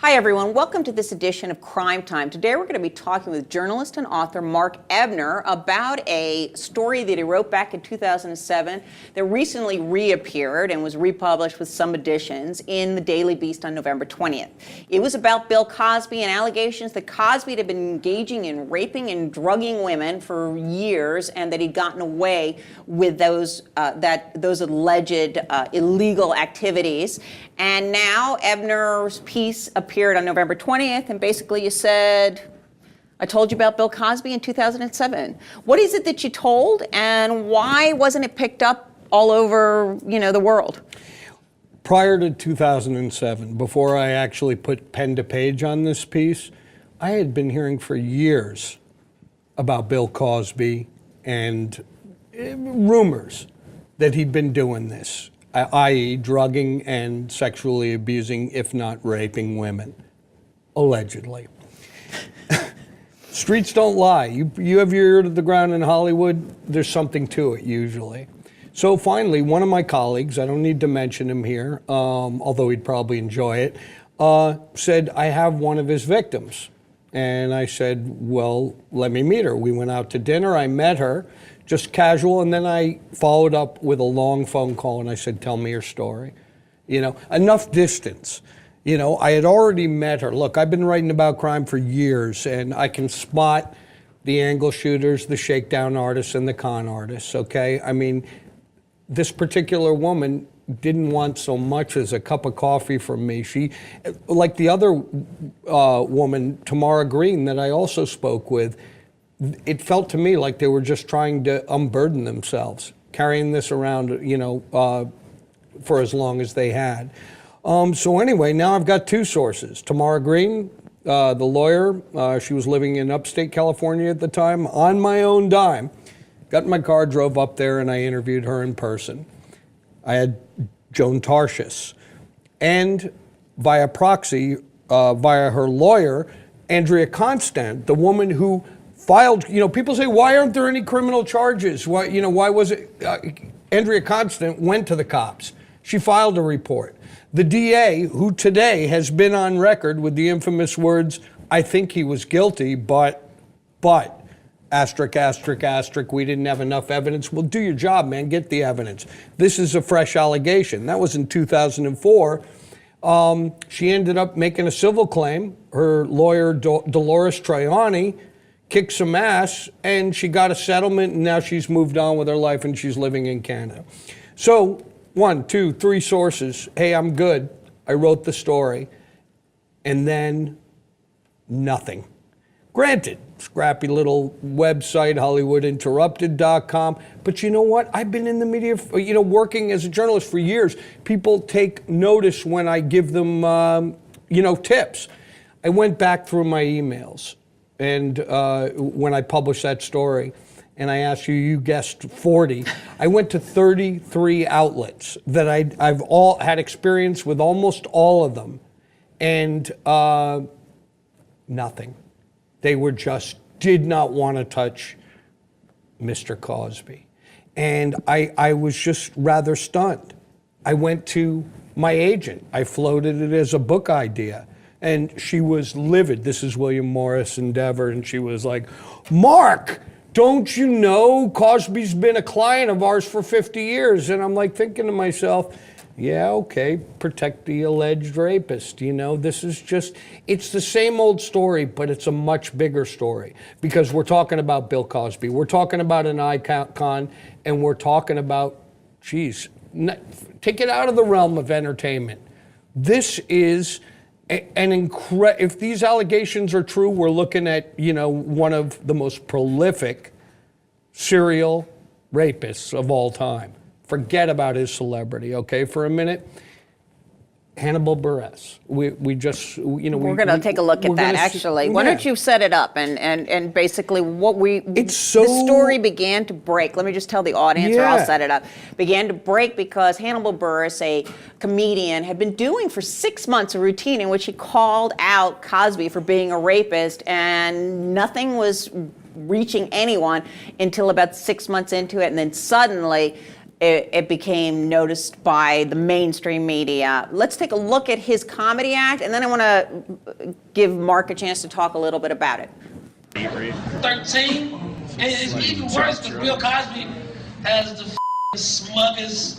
Hi everyone, welcome to this edition of Crime Time. Today we're going to be talking with journalist and author Mark Ebner about a story that he wrote back in 2007 that recently reappeared and was republished with some additions in the Daily Beast on November 20th. It was about Bill Cosby and allegations that Cosby had been engaging in raping and drugging women for years and that he'd gotten away with those alleged illegal activities. And now Ebner's piece appeared on November 20th, and basically you said, I told you about Bill Cosby in 2007. What is it that you told, and why wasn't it picked up all over, the world? Prior to 2007, before I actually put pen to page on this piece, I had been hearing for years about Bill Cosby and rumors that he'd been doing this, i.e. drugging and sexually abusing, if not raping women, allegedly. Streets don't lie. You have your ear to the ground in Hollywood, there's something to it usually. So finally, one of my colleagues, I don't need to mention him here, although he'd probably enjoy it, said, I have one of his victims. And I said, well, let me meet her. We went out to dinner, I met her, just casual, and then I followed up with a long phone call and I said, tell me your story. Enough distance. I had already met her. Look, I've been writing about crime for years and I can spot the angle shooters, the shakedown artists, and the con artists, okay? I mean, this particular woman didn't want so much as a cup of coffee from me. She, like the other woman, Tamara Green, that I also spoke with, it felt to me like they were just trying to unburden themselves, carrying this around, for as long as they had. So anyway, now I've got two sources. Tamara Green, the lawyer, she was living in upstate California at the time, on my own dime. Got in my car, drove up there, and I interviewed her in person. I had Joan Tarshis. And via proxy, via her lawyer, Andrea Constant, the woman who filed, people say, why aren't there any criminal charges? Why was it? Andrea Constant went to the cops. She filed a report. The DA, who today has been on record with the infamous words, I think he was guilty, but, asterisk, asterisk, asterisk, we didn't have enough evidence. Well, do your job, man, get the evidence. This is a fresh allegation. That was in 2004. She ended up making a civil claim. Her lawyer, Dolores Traiani, kicked some ass, and she got a settlement, and now she's moved on with her life, and she's living in Canada. So 1, 2, 3 sources. Hey, I'm good. I wrote the story. And then nothing. Granted, scrappy little website, HollywoodInterrupted.com. But you know what? I've been in the media, working as a journalist for years. People take notice when I give them, tips. I went back through my emails. And when I published that story, and I asked you, you guessed 40, I went to 33 outlets that I've all had experience with almost all of them, and nothing. They did not want to touch Mr. Cosby. And I was just rather stunned. I went to my agent. I floated it as a book idea. And she was livid. This is William Morris Endeavor. And she was like, Mark, don't you know Cosby's been a client of ours for 50 years? And I'm like thinking to myself, yeah, okay, protect the alleged rapist. This is it's the same old story, but it's a much bigger story because we're talking about Bill Cosby. We're talking about an icon, and we're talking about, take it out of the realm of entertainment. This is if these allegations are true, we're looking at, one of the most prolific serial rapists of all time. Forget about his celebrity, okay, for a minute. Hannibal Buress. We just, we're going to take a look at that, actually. Why don't you set it up and basically the story began to break. Let me just tell the audience, or I'll set it up. Began to break because Hannibal Buress, a comedian, had been doing for 6 months a routine in which he called out Cosby for being a rapist, and nothing was reaching anyone until about 6 months into it, and then suddenly it became noticed by the mainstream media. Let's take a look at his comedy act, and then I want to give Mark a chance to talk a little bit about it. 13, and it's even worse because Bill Cosby has the smuggest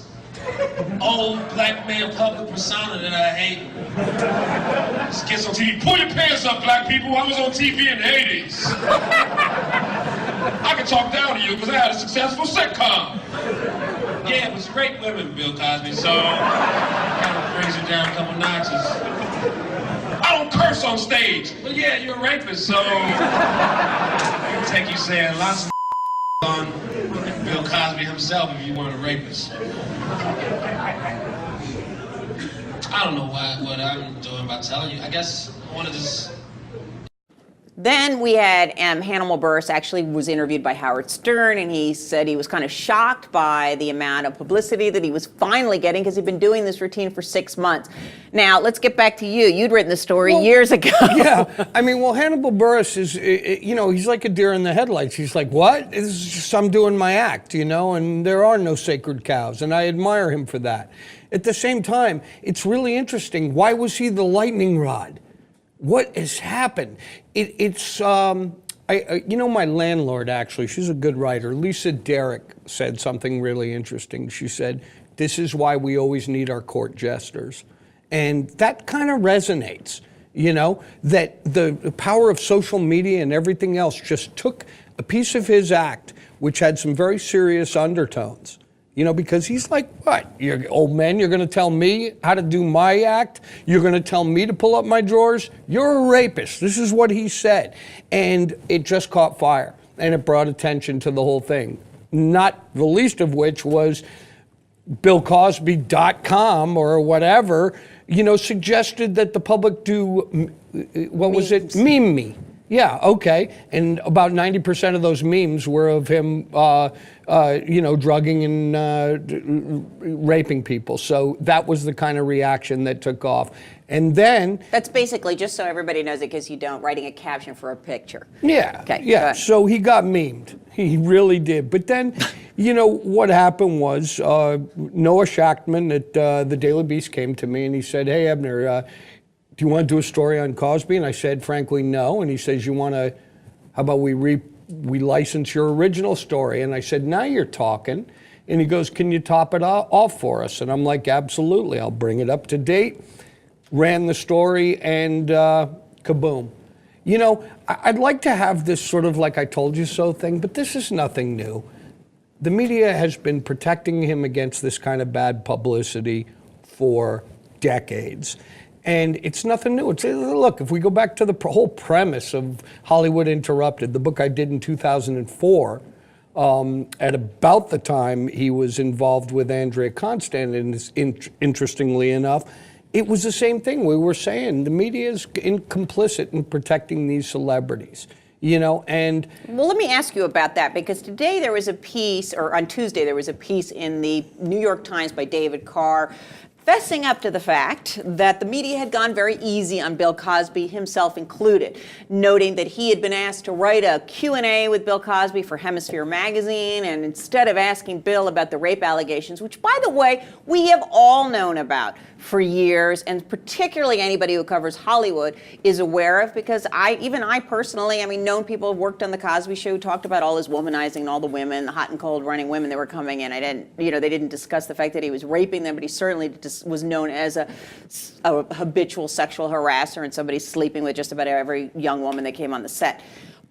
old black man public persona that I hate. This kid's on TV. Pull your pants up, black people. I was on TV in the 80s. I can talk down to you because I had a successful sitcom. Yeah, it was great women, Bill Cosby, so kind of brings it down a couple notches. I don't curse on stage, but yeah, you're a rapist, so I'll take you saying lots of on Bill Cosby himself if you weren't a rapist. I don't know what I'm doing by telling you. I guess I want to just... Then we had Hannibal Buress actually was interviewed by Howard Stern, and he said he was kind of shocked by the amount of publicity that he was finally getting because he'd been doing this routine for 6 months. Now, let's get back to you. You'd written the story years ago. Yeah, I mean, well, Hannibal Buress is, you know, he's like a deer in the headlights. He's like, what? This is just, I'm doing my act, you know, and there are no sacred cows, and I admire him for that. At the same time, it's really interesting. Why was he the lightning rod? What has happened? You know, my landlord, actually, she's a good writer, Lisa Derrick, said something really interesting. She said, this is why we always need our court jesters. And that kind of resonates, you know, that the power of social media and everything else just took a piece of his act, which had some very serious undertones. You know, because he's like, what? You're old man, you're going to tell me how to do my act? You're going to tell me to pull up my drawers? You're a rapist. This is what he said. And it just caught fire. And it brought attention to the whole thing. Not the least of which was BillCosby.com or whatever, you know, suggested that the public do, what was it? Meme me. Yeah, okay. And about 90% of those memes were of him, you know, drugging and raping people. So that was the kind of reaction that took off. And then... That's basically, just so everybody knows it, because you don't, writing a caption for a picture. Yeah, okay, yeah. So he got memed. He really did. But then, you know, what happened was Noah Shachtman at the Daily Beast came to me and he said, hey, Ebner, do you want to do a story on Cosby? And I said, frankly, no. And he says, you want to, how about we license your original story? And I said, now you're talking. And he goes, can you top it off for us? And I'm like, absolutely. I'll bring it up to date. Ran the story and kaboom. You know, I'd like to have this sort of like I told you so thing, but this is nothing new. The media has been protecting him against this kind of bad publicity for decades. And it's nothing new. It's, look, if we go back to the whole premise of Hollywood Interrupted, the book I did in 2004, at about the time he was involved with Andrea Constand, and interestingly enough, it was the same thing. We were saying the media is complicit in protecting these celebrities. You know, and... Well, let me ask you about that, because today there was a piece, or on Tuesday there was a piece in the New York Times by David Carr, fessing up to the fact that the media had gone very easy on Bill Cosby, himself included, noting that he had been asked to write a Q&A with Bill Cosby for Hemisphere magazine, and instead of asking Bill about the rape allegations, which, by the way, we have all known about for years, and particularly anybody who covers Hollywood is aware of, because even I personally, I mean, known people who worked on the Cosby Show, talked about all his womanizing and all the women, the hot and cold running women that were coming in. They didn't discuss the fact that he was raping them, but he certainly was known as a habitual sexual harasser and somebody sleeping with just about every young woman that came on the set.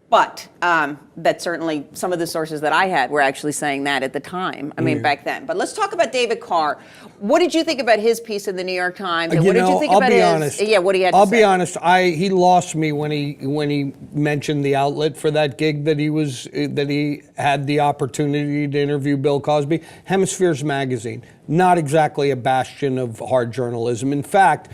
But that certainly, some of the sources that I had were actually saying that at the time. I mean, back then. But let's talk about David Carr. What did you think about his piece in the New York Times? And what did you think about his? Honest. Yeah, what he had to say. I'll be honest. He lost me when he mentioned the outlet for that gig that he had the opportunity to interview Bill Cosby. Hemisphere's magazine, not exactly a bastion of hard journalism. In fact,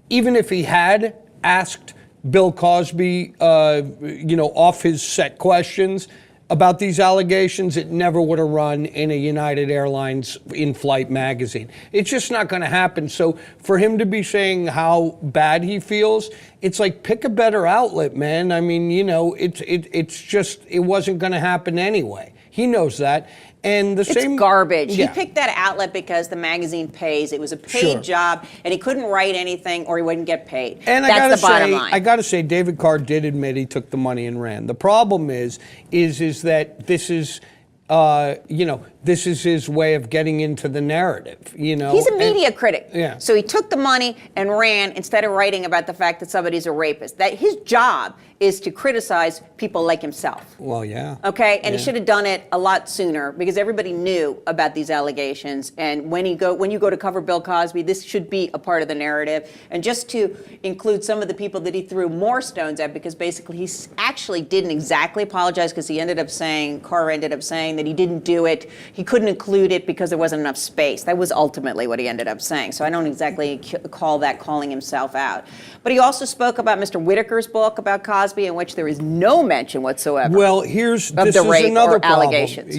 even if he had asked Bill Cosby, off his set questions about these allegations, it never would have run in a United Airlines in-flight magazine. It's just not going to happen. So for him to be saying how bad he feels, it's like, pick a better outlet, man. I mean, it's just, it wasn't going to happen anyway. He knows that. And the same garbage. Yeah. He picked that outlet because the magazine pays. It was a paid Sure. job, and he couldn't write anything or he wouldn't get paid. And That's the bottom line. I gotta say, David Carr did admit he took the money and ran. The problem is that this is, this is his way of getting into the narrative. He's a media critic. Yeah. So he took the money and ran instead of writing about the fact that somebody's a rapist. That his job is to criticize people like himself. Well, yeah. Okay, and Yeah. he should have done it a lot sooner because everybody knew about these allegations. And when you go to cover Bill Cosby, this should be a part of the narrative. And just to include some of the people that he threw more stones at, because basically he actually didn't exactly apologize, because he ended up saying, Carr ended up saying that he didn't do it. He couldn't include it because there wasn't enough space. That was ultimately what he ended up saying. So I don't exactly call that calling himself out. But he also spoke about Mr. Whitaker's book about Cosby, in which there is no mention whatsoever. Well, this the is rape another or problem. allegations.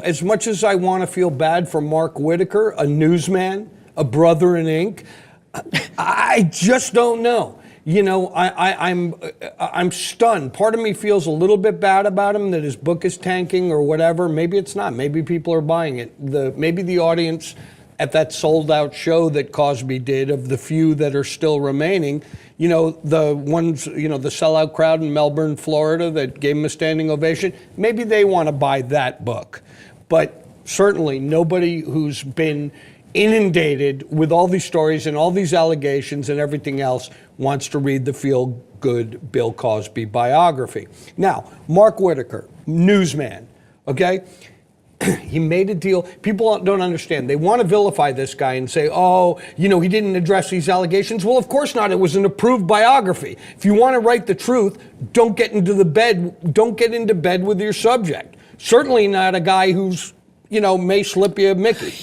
As much as I want to feel bad for Mark Whitaker, a newsman, a brother in ink, I just don't know. I'm stunned. Part of me feels a little bit bad about him that his book is tanking or whatever. Maybe it's not. Maybe people are buying it. Maybe the audience at that sold-out show that Cosby did, of the few that are still remaining, the ones, the sellout crowd in Melbourne, Florida, that gave him a standing ovation, maybe they want to buy that book. But certainly nobody who's been inundated with all these stories and all these allegations and everything else wants to read the feel-good Bill Cosby biography. Now, Mark Whitaker, newsman, okay? He made a deal. People don't understand. They want to vilify this guy and say, he didn't address these allegations. Well, of course not. It was an approved biography. If you want to write the truth, don't get into bed with your subject. Certainly not a guy who's, may slip you a Mickey.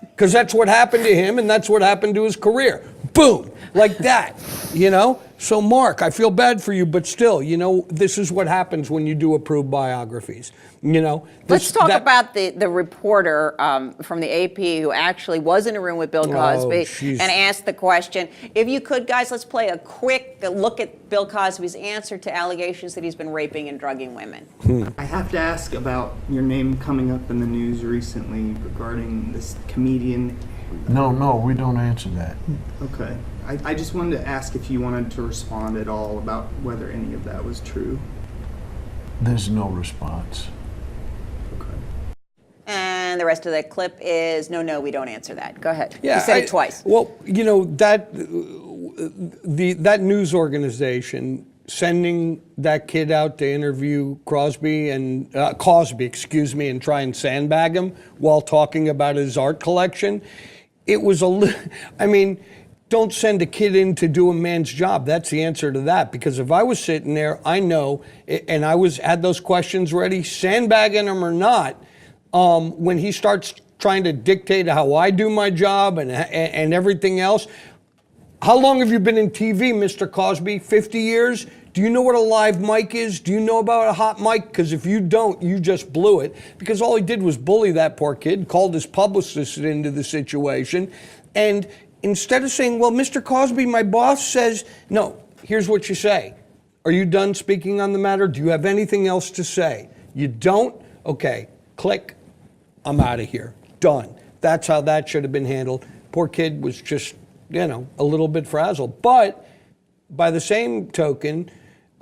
Because that's what happened to him, and that's what happened to his career. Boom, like that, So, Mark, I feel bad for you, but still, this is what happens when you do approved biographies. Let's talk about the reporter from the AP who actually was in a room with Bill Cosby and asked the question. If you could, guys, let's play a quick look at Bill Cosby's answer to allegations that he's been raping and drugging women. I have to ask about your name coming up in the news recently regarding this comedian. No, we don't answer that. Okay. I just wanted to ask if you wanted to respond at all about whether any of that was true. There's no response. And the rest of that clip is, no, we don't answer that. Go ahead. Yeah, you said it twice. Well, that news organization sending that kid out to interview Cosby, and try and sandbag him while talking about his art collection. It was don't send a kid in to do a man's job. That's the answer to that. Because if I was sitting there, I know, and had those questions ready, sandbagging him or not, when he starts trying to dictate how I do my job and everything else. How long have you been in TV, Mr. Cosby? 50 years? Do you know what a live mic is? Do you know about a hot mic? Because if you don't, you just blew it. Because all he did was bully that poor kid, called his publicist into the situation. And instead of saying, well, Mr. Cosby, my boss says, no, here's what you say. Are you done speaking on the matter? Do you have anything else to say? You don't? Okay, click. I'm out of here. Done. That's how that should have been handled. Poor kid was just, a little bit frazzled. But by the same token,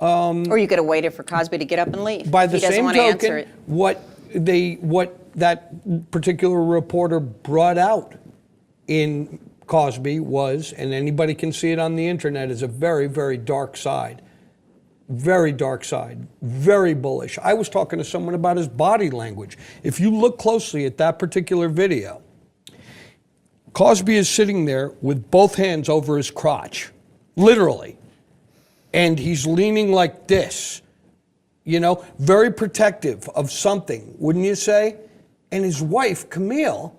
or you could have waited for Cosby to get up and leave. by the he doesn't same want to answer token, it. what that particular reporter brought out in Cosby was, and anybody can see it on the internet, is a very, very dark side. Very dark side, very bullish. I was talking to someone about his body language. If you look closely at that particular video, Cosby is sitting there with both hands over his crotch, literally. And he's leaning like this, very protective of something, wouldn't you say? And his wife, Camille,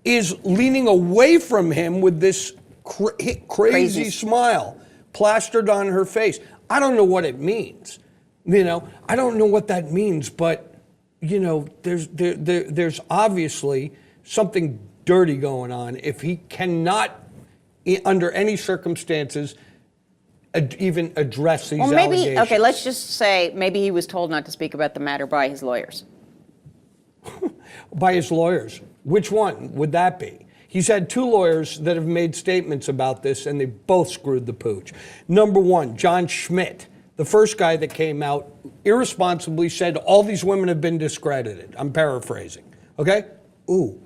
is leaning away from him with this crazy smile plastered on her face. I don't know what it means. I don't know what that means, but there's obviously something dirty going on if he cannot, under any circumstances, even address these allegations. Let's just say maybe he was told not to speak about the matter by his lawyers. by his lawyers. Which one would that be? He's had 2 lawyers that have made statements about this, and they both screwed the pooch. Number one, John Schmidt, the first guy that came out, irresponsibly said all these women have been discredited. I'm paraphrasing, okay? Ooh,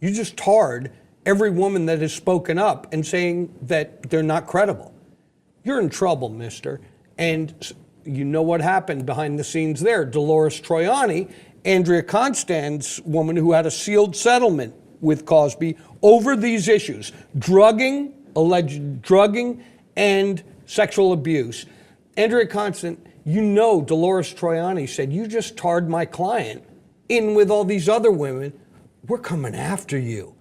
you just tarred every woman that has spoken up and saying that they're not credible. You're in trouble, mister. And you know what happened behind the scenes there. Dolores Troiani, Andrea Constand's woman who had a sealed settlement with Cosby over these issues, alleged drugging and sexual abuse. Andrea Constant, you know Dolores Troiani said, you just tarred my client in with all these other women. We're coming after you.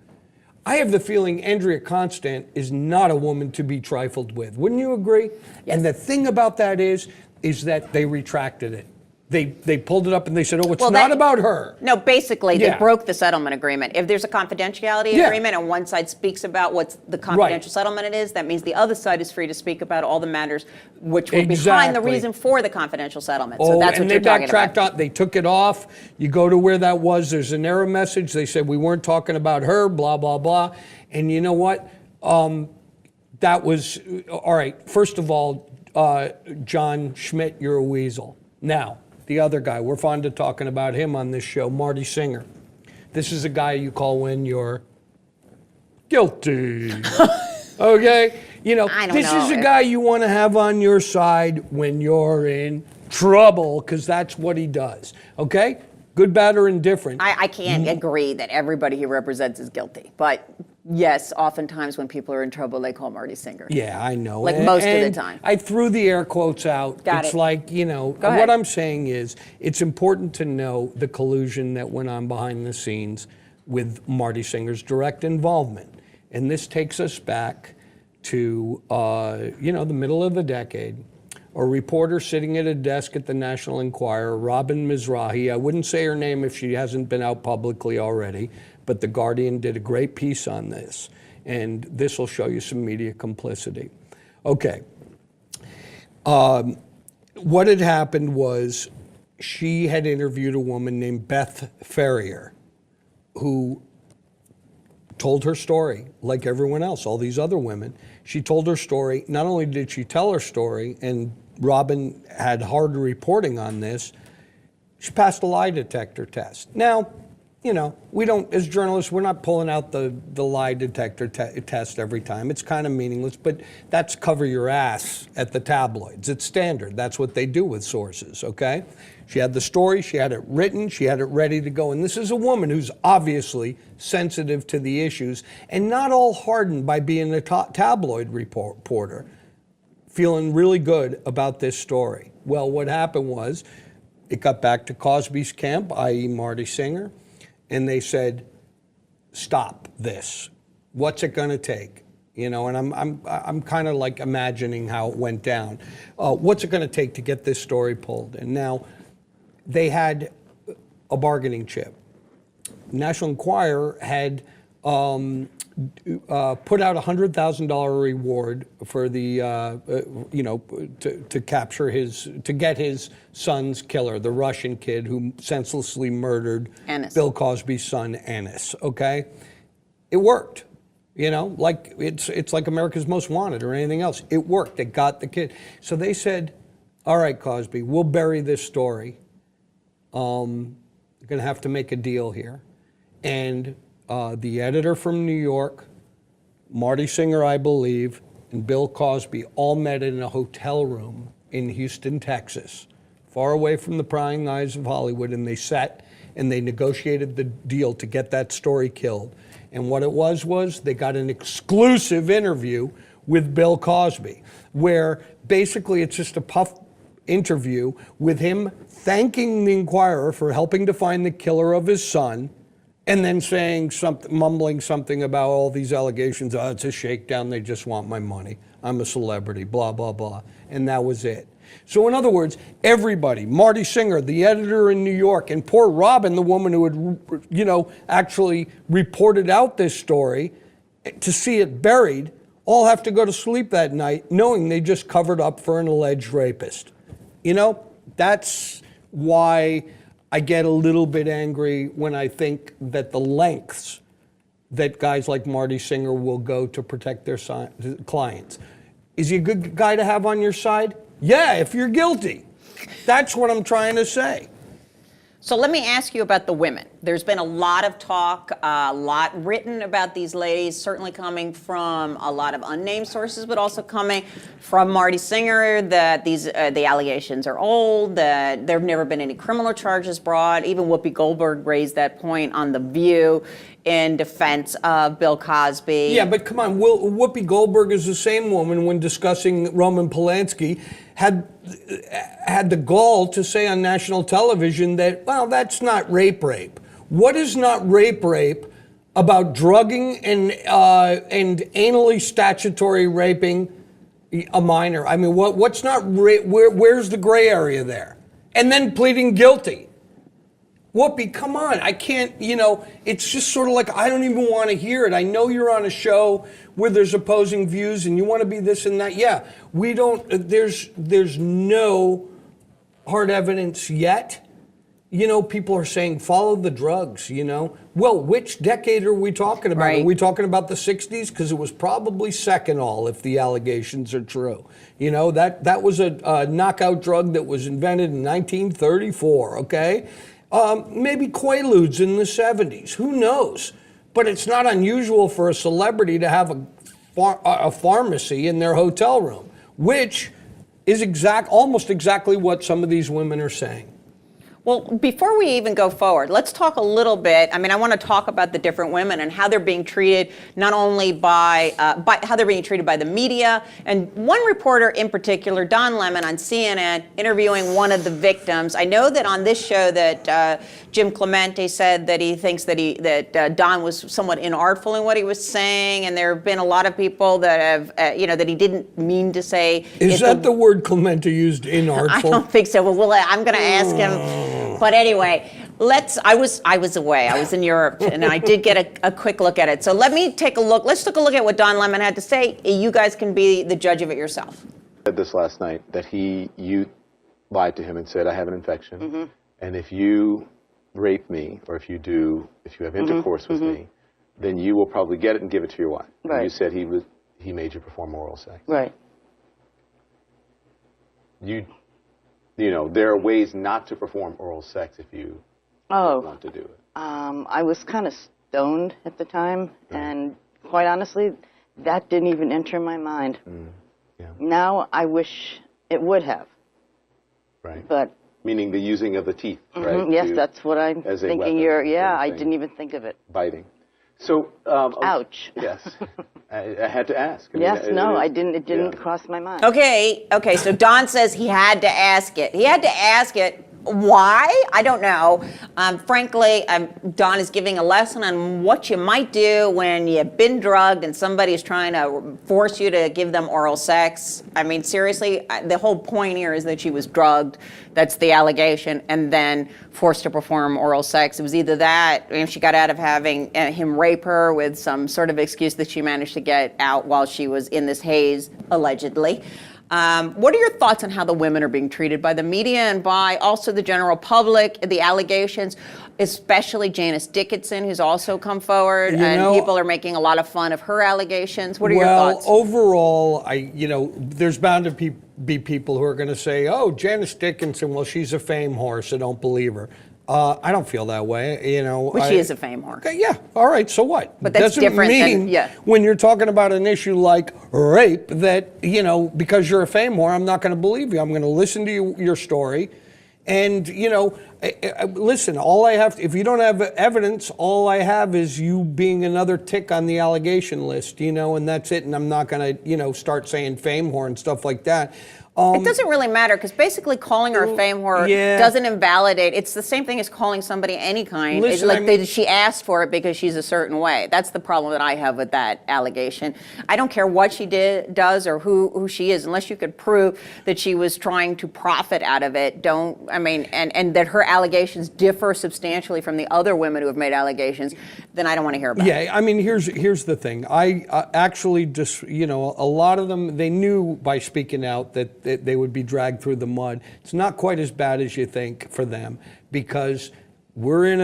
I have the feeling Andrea Constant is not a woman to be trifled with. Wouldn't you agree? Yes. And the thing about that is that they retracted it. They pulled it up and they said, oh, it's not about her. No, basically, Yeah. they broke the settlement agreement. If there's a confidentiality Yeah. agreement and one side speaks about what's the confidential settlement it is, that means the other side is free to speak about all the matters which were behind the Exactly. reason for the confidential settlement. Oh, So that's what and you're they talking backtracked about. out. They took it off. You go to where that was. There's an error message. They said we weren't talking about her. Blah blah blah. And you know what? That was all right. First of all, John Schmidt, you're a weasel. Now, the other guy, we're fond of talking about him on this show, Marty Singer. This is a guy you call when you're guilty. Okay? You know, I don't this is know. a guy you want to have on your side when you're in trouble, because that's what he does. Okay? Good, bad, or indifferent. I can't agree that everybody he represents is guilty. But yes, oftentimes when people are in trouble, they call Marty Singer. Yeah, I know. Like most of the And time. I threw the air quotes out. Got it's it. like, you know, Go ahead. what I'm saying is it's important to know the collusion that went on behind the scenes with Marty Singer's direct involvement. And this takes us back to, you know, the middle of the decade. A reporter sitting at a desk at the National Enquirer, Robin Mizrahi, I wouldn't say her name if she hasn't been out publicly already, but The Guardian did a great piece on this, and this will show you some media complicity. Okay. What had happened was she had interviewed a woman named Beth Ferrier, who told her story like everyone else, all these other women. She told her story. Not only did she tell her story, and Robin had hard reporting on this, she passed a lie detector test. Now, you know, we don't, as journalists, we're not pulling out the lie detector test every time. It's kind of meaningless, but that's cover your ass at the tabloids. It's standard. That's what they do with sources, okay? She had the story, she had it written, she had it ready to go. And this is a woman who's obviously sensitive to the issues and not all hardened by being a tabloid reporter, feeling really good about this story. Well, what happened was it got back to Cosby's camp, i.e. Marty Singer, and they said, stop this. What's it going to take? You know, and I'm kind of like imagining how it went down. What's it going to take to get this story pulled? And now they had a bargaining chip. National Enquirer had put out a $100,000 reward for the, you know, to capture to get his son's killer, the Russian kid who senselessly murdered Ennis. Bill Cosby's son, Ennis. Okay, it worked. You know, like it's like America's Most Wanted or anything else. It worked. It got the kid. So they said, "All right, Cosby, we'll bury this story. You're going to have to make a deal here." And the editor from New York, Marty Singer, I believe, and Bill Cosby all met in a hotel room in Houston, Texas, far away from the prying eyes of Hollywood, and they sat and they negotiated the deal to get that story killed. And what it was they got an exclusive interview with Bill Cosby, where basically it's just a puff interview with him thanking the Enquirer for helping to find the killer of his son, and then saying something, mumbling something about all these allegations. Oh, it's a shakedown. They just want my money. I'm a celebrity, blah, blah, blah. And that was it. So in other words, everybody, Marty Singer, the editor in New York, and poor Robin, the woman who had, you know, actually reported out this story, to see it buried, all have to go to sleep that night knowing they just covered up for an alleged rapist. You know, that's why I get a little bit angry when I think that the lengths that guys like Marty Singer will go to protect their clients. Is he a good guy to have on your side? Yeah, if you're guilty. That's what I'm trying to say. So let me ask you about the women. There's been a lot of talk, a lot written about these ladies, certainly coming from a lot of unnamed sources, but also coming from Marty Singer, that the allegations are old, that there have never been any criminal charges brought. Even Whoopi Goldberg raised that point on The View in defense of Bill Cosby. Yeah, but come on, Whoopi Goldberg is the same woman when discussing Roman Polanski had the gall to say on national television that, well, that's not rape. What is not rape about drugging and anally statutory raping a minor? I mean, what's not rape? Where's the gray area there? And then pleading guilty. Whoopi, come on. I can't, it's just sort of like, I don't even want to hear it. I know you're on a show where there's opposing views and you want to be this and that. Yeah, we don't, there's no hard evidence yet. People are saying follow the drugs, Well, which decade are we talking about? Right. Are we talking about the 60s? Because it was probably Seconal, if the allegations are true. That was a knockout drug that was invented in 1934, okay? Maybe Quaaludes in the 70s. Who knows? But it's not unusual for a celebrity to have a pharmacy in their hotel room, which is almost exactly what some of these women are saying. Well, before we even go forward, let's talk a little bit. I mean, I want to talk about the different women and how they're being treated, not only by how they're being treated by the media. And one reporter in particular, Don Lemon on CNN, interviewing one of the victims. I know that on this show that Jim Clemente said that he thinks that Don was somewhat inartful in what he was saying, and there have been a lot of people that have, that he didn't mean to say. Is that the word Clemente used, inartful? I don't think so. Well, I'm going to ask him. But anyway, I was away. I was in Europe, and I did get a quick look at it. So let me take a look. Let's take a look at what Don Lemon had to say. You guys can be the judge of it yourself. Said this last night, that you lied to him and said, I have an infection, and if you rape me, or if you have intercourse with me, then you will probably get it and give it to your wife. Right. And you said he made you perform oral sex. Right. There are ways not to perform oral sex if you don't want to do it. I was kind of stoned at the time, and quite honestly, that didn't even enter my mind. Yeah. Now I wish it would have. Right. But meaning the using of the teeth, right? Yes, that's what I'm as a thinking. weapon, I didn't even think of it. Biting. So. Ouch. Yes. I had to ask. I didn't. It didn't cross my mind. Okay. So Don says he had to ask it. He had to ask it. Why? I don't know. Frankly, Don is giving a lesson on what you might do when you've been drugged and somebody's trying to force you to give them oral sex. I mean, seriously, the whole point here is that she was drugged. That's the allegation, and then forced to perform oral sex. It was either that, she got out of having him rape her with some sort of excuse that she managed to get out while she was in this haze, allegedly. What are your thoughts on how the women are being treated by the media and by also the general public, the allegations, especially Janice Dickinson, who's also come forward, and people are making a lot of fun of her allegations? What are your thoughts? Well, overall, there's bound to be people who are going to say, oh, Janice Dickinson, well, she's a fame whore, so don't believe her. I don't feel that way, But she is a fame whore. Okay, yeah, all right, so what? But that's doesn't different mean than, when you're talking about an issue like rape that, because you're a fame whore, I'm not going to believe you. I'm going to listen to your story. And, listen, if you don't have evidence, all I have is you being another tick on the allegation list, and that's it. And I'm not going to, start saying fame whore and stuff like that. It doesn't really matter, because basically calling her a fame whore doesn't invalidate. It's the same thing as calling somebody any kind. Listen, it's like she asked for it because she's a certain way. That's the problem that I have with that allegation. I don't care what she does or who she is, unless you could prove that she was trying to profit out of it. And that her allegations differ substantially from the other women who have made allegations, then I don't want to hear about it. Yeah, I mean, here's the thing. I actually just, a lot of them, they knew by speaking out that they would be dragged through the mud. It's not quite as bad as you think for them, because we're in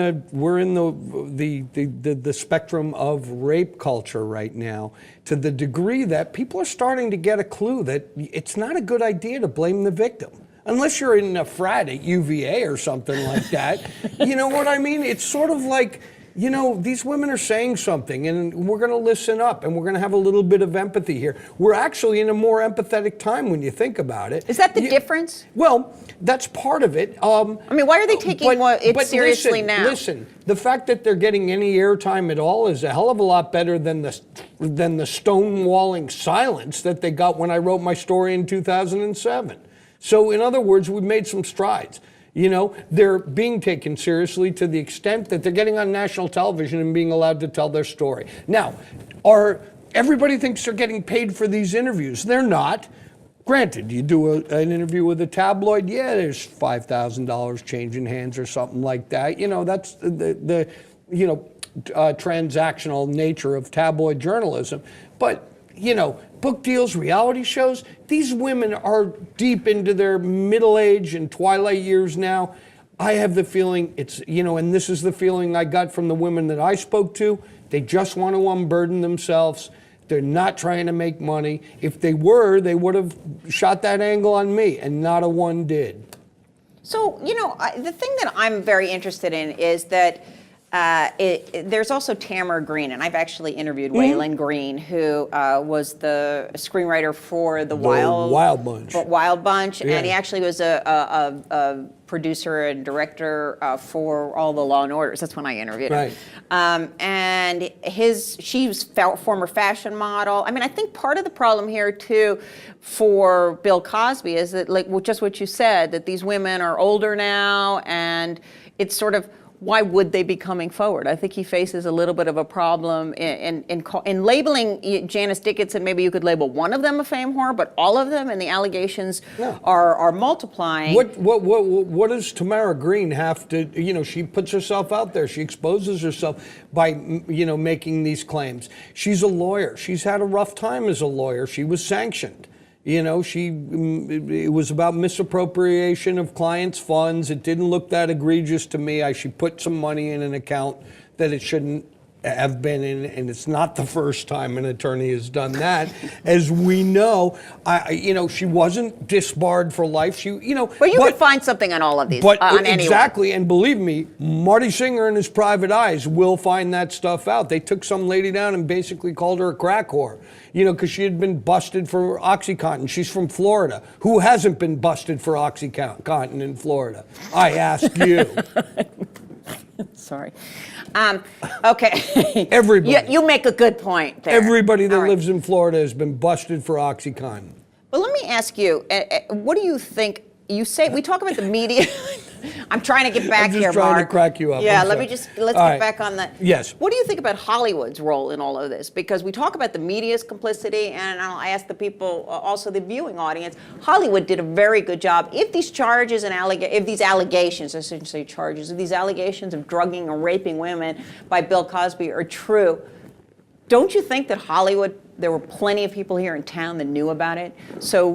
the spectrum of rape culture right now, to the degree that people are starting to get a clue that it's not a good idea to blame the victim. Unless you're in a frat at UVA or something like that. You know what I mean? It's sort of like, you know, these women are saying something, and we're going to listen up, and we're going to have a little bit of empathy here. We're actually in a more empathetic time when you think about it. Is that the difference? Well, that's part of it. I mean, why are they taking it seriously listen, now? Listen, the fact that they're getting any airtime at all is a hell of a lot better than the stonewalling silence that they got when I wrote my story in 2007. So, in other words, we've made some strides. You know, they're being taken seriously to the extent that they're getting on national television and being allowed to tell their story. Now, everybody thinks they're getting paid for these interviews. They're not. Granted, you do an interview with a tabloid, yeah, there's $5,000 changing hands or something like that. You know, that's the transactional nature of tabloid journalism. But, you know, book deals, reality shows, these women are deep into their middle age and twilight years now. I have the feeling and this is the feeling I got from the women that I spoke to, they just want to unburden themselves. They're not trying to make money. If they were, they would have shot that angle on me, and not a one did. So, you know, the thing that I'm very interested in is that there's also Tamara Green, and I've actually interviewed Waylon Green, who was the screenwriter for the Wild Bunch, Yeah. and he actually was a producer and director for all the Law and Orders. That's when I interviewed him. Right. And she was former fashion model. I mean, I think part of the problem here too for Bill Cosby is that, like, just what you said, that these women are older now, and it's sort of, why would they be coming forward? I think he faces a little bit of a problem in labeling Janice Dickinson. Maybe you could label one of them a fame whore, but all of them, and the allegations are multiplying. What does Tamara Green have to, you know, she puts herself out there. She exposes herself by, you know, making these claims. She's a lawyer. She's had a rough time as a lawyer. She was sanctioned. You know, it was about misappropriation of clients' funds. It didn't look that egregious to me. She put some money in an account that it shouldn't have been in, and it's not the first time an attorney has done that. As we know, she wasn't disbarred for life. But you could find something on all of these. Exactly, and believe me, Marty Singer and his private eyes will find that stuff out. They took some lady down and basically called her a crack whore, you know, because she had been busted for OxyContin. She's from Florida. Who hasn't been busted for OxyContin in Florida? I ask you. Sorry. Okay. Everybody. You make a good point there. Everybody that lives in Florida has been busted for OxyContin. But let me ask you, what do you think? You say, we talk about the media. I'm trying to get back here, Mark. I'm just trying to crack you up. Yeah, let's get back on that. Yes. What do you think about Hollywood's role in all of this? Because we talk about the media's complicity, and I ask the people, also the viewing audience, Hollywood did a very good job. If these charges and if these allegations, I shouldn't say charges, if these allegations of drugging and raping women by Bill Cosby are true, don't you think that Hollywood, there were plenty of people here in town that knew about it? There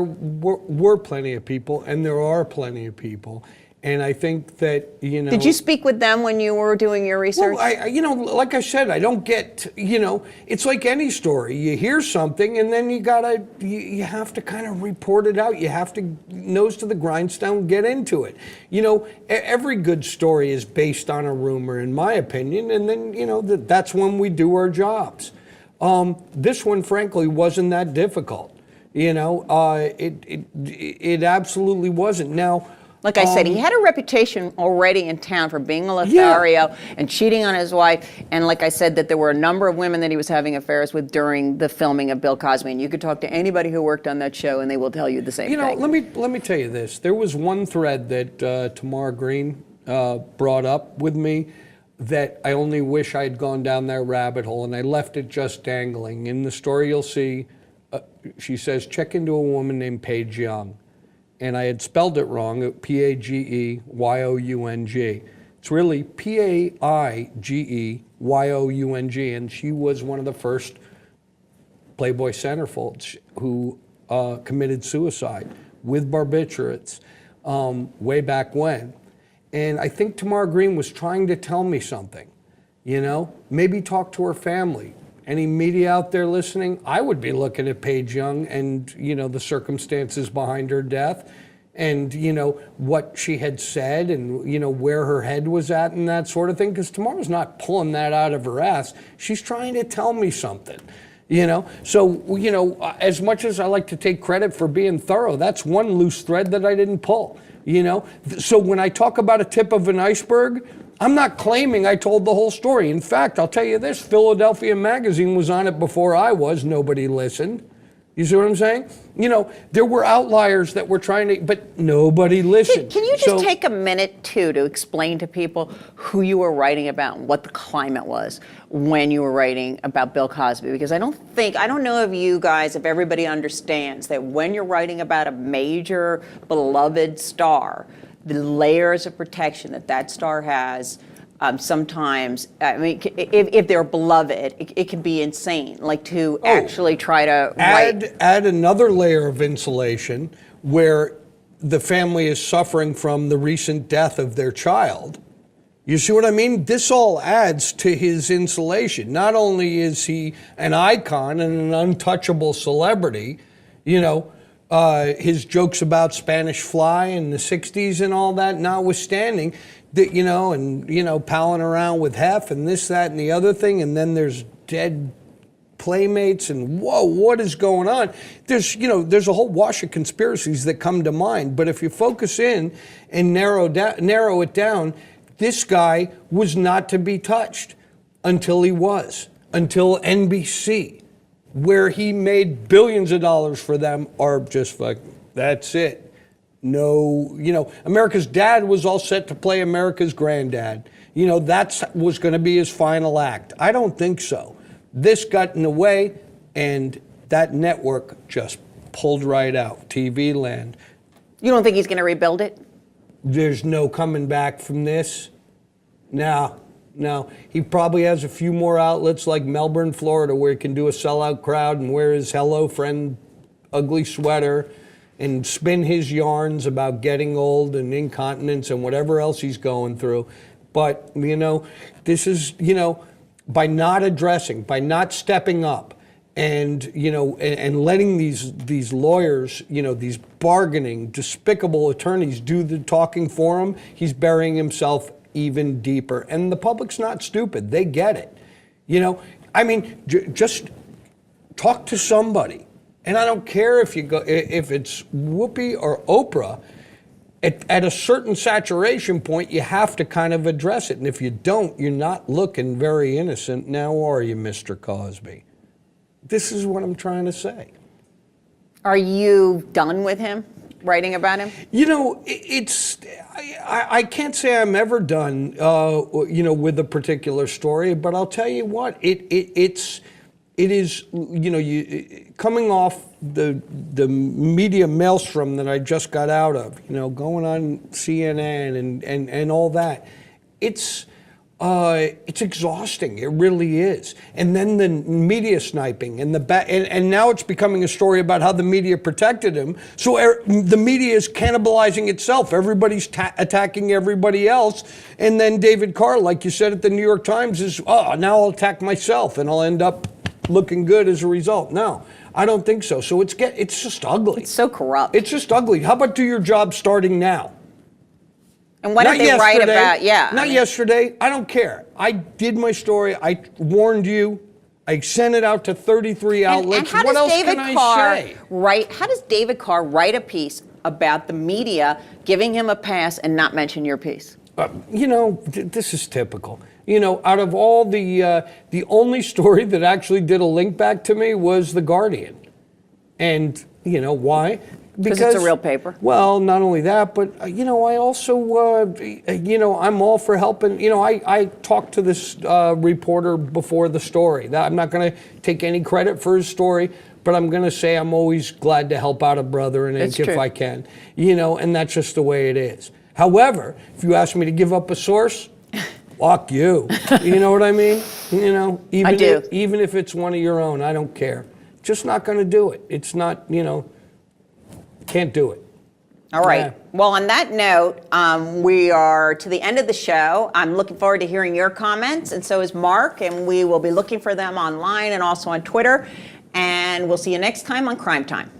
were plenty of people, and there are plenty of people. And I think that, you know... Did you speak with them when you were doing your research? Well, like I said, I don't get, it's like any story. You hear something, and then you have to kind of report it out. You have to, nose to the grindstone, get into it. You know, every good story is based on a rumor, in my opinion, and then, that's when we do our jobs. This one, frankly, wasn't that difficult. It absolutely wasn't. Now... Like I said, he had a reputation already in town for being a Lothario and cheating on his wife. And like I said, that there were a number of women that he was having affairs with during the filming of Bill Cosby. And you could talk to anybody who worked on that show, and they will tell you the same thing. Let me tell you this. There was one thread that Tamara Green brought up with me that I only wish I had gone down that rabbit hole, and I left it just dangling. In the story, you'll see, she says, check into a woman named Paige Young. And I had spelled it wrong, Pageyoung. It's really Paigeyoung, and she was one of the first Playboy centerfolds who committed suicide with barbiturates way back when. And I think Tamara Green was trying to tell me something, you know? Maybe talk to her family. Any media out there listening? I would be looking at Paige Young and, you know, the circumstances behind her death and, you know, what she had said and, you know, where her head was at and that sort of thing. Because Tamara's not pulling that out of her ass. She's trying to tell me something. You know, so, you know, as much as I like to take credit for being thorough, that's one loose thread that I didn't pull, you know. So when I talk about a tip of an iceberg, I'm not claiming I told the whole story. In fact, I'll tell you this, Philadelphia Magazine was on it before I was. Nobody listened. You see what I'm saying? You know, there were outliers that were trying to, but nobody listened. Can you just take a minute, too, to explain to people who you were writing about and what the climate was when you were writing about Bill Cosby? Because I don't know if you guys, if everybody understands that when you're writing about a major beloved star, the layers of protection that star has, sometimes, I mean, if they're beloved, it can be insane. Like to actually try to add another layer of insulation where the family is suffering from the recent death of their child. You see what I mean? This all adds to his insulation. Not only is he an icon and an untouchable celebrity, you know, his jokes about Spanish Fly in the 60s and all that notwithstanding, that, you know, and, you know, palling around with Hef and this, that, and the other thing, and then there's dead playmates and whoa, what is going on? There's, you know, there's a whole wash of conspiracies that come to mind, but if you focus in and narrow it down, this guy was not to be touched until until NBC, where he made billions of dollars for them, are just like, that's it. No, you know, America's Dad was all set to play America's Granddad. You know, that was going to be his final act. I don't think so. This got in the way, and that network just pulled right out. TV land. You don't think he's going to rebuild it? There's no coming back from this. No. He probably has a few more outlets like Melbourne, Florida, where he can do a sellout crowd and wear his Hello Friend ugly sweater and spin his yarns about getting old and incontinence and whatever else he's going through. But, you know, this is, you know, by not addressing, by not stepping up and, you know, and letting these lawyers, you know, these bargaining, despicable attorneys do the talking for him, he's burying himself even deeper. And the public's not stupid. They get it. You know, I mean, just talk to somebody. And I don't care if it's Whoopi or Oprah, at a certain saturation point, you have to kind of address it. And if you don't, you're not looking very innocent now, are you, Mr. Cosby? This is what I'm trying to say. Are you done with him, writing about him? You know, I can't say I'm ever done, you know, with a particular story, but I'll tell you what, it is, you know, coming off the media maelstrom that I just got out of, you know, going on CNN and all that. It's exhausting. It really is. And then the media sniping and and now it's becoming a story about how the media protected him. So the media is cannibalizing itself. Everybody's attacking everybody else. And then David Carr, like you said at the New York Times, is, now I'll attack myself and I'll end up looking good as a result. No, I don't think so. So it's just ugly. It's so corrupt. It's just ugly. How about do your job starting now? And what did they write about? Yeah. Not yesterday. I don't care. I did my story. I warned you. I sent it out to 33 outlets. And what else can I say? How does David Carr write a piece about the media giving him a pass and not mention your piece? You know, this is typical. You know, out of all the only story that actually did a link back to me was The Guardian. And, you know, why? Because it's a real paper. Well, not only that, but, you know, I also, you know, I'm all for helping. You know, I talked to this reporter before the story. I'm not going to take any credit for his story, but I'm going to say I'm always glad to help out a brother in ink if I can. You know, and that's just the way it is. However, if you ask me to give up a source, fuck you. You know what I mean? You know, even if it's one of your own, I don't care. Just not going to do it. It's not, you know. Can't do it. All right. Yeah. Well, on that note, we are to the end of the show. I'm looking forward to hearing your comments, and so is Mark, and we will be looking for them online and also on Twitter. And we'll see you next time on Crime Time.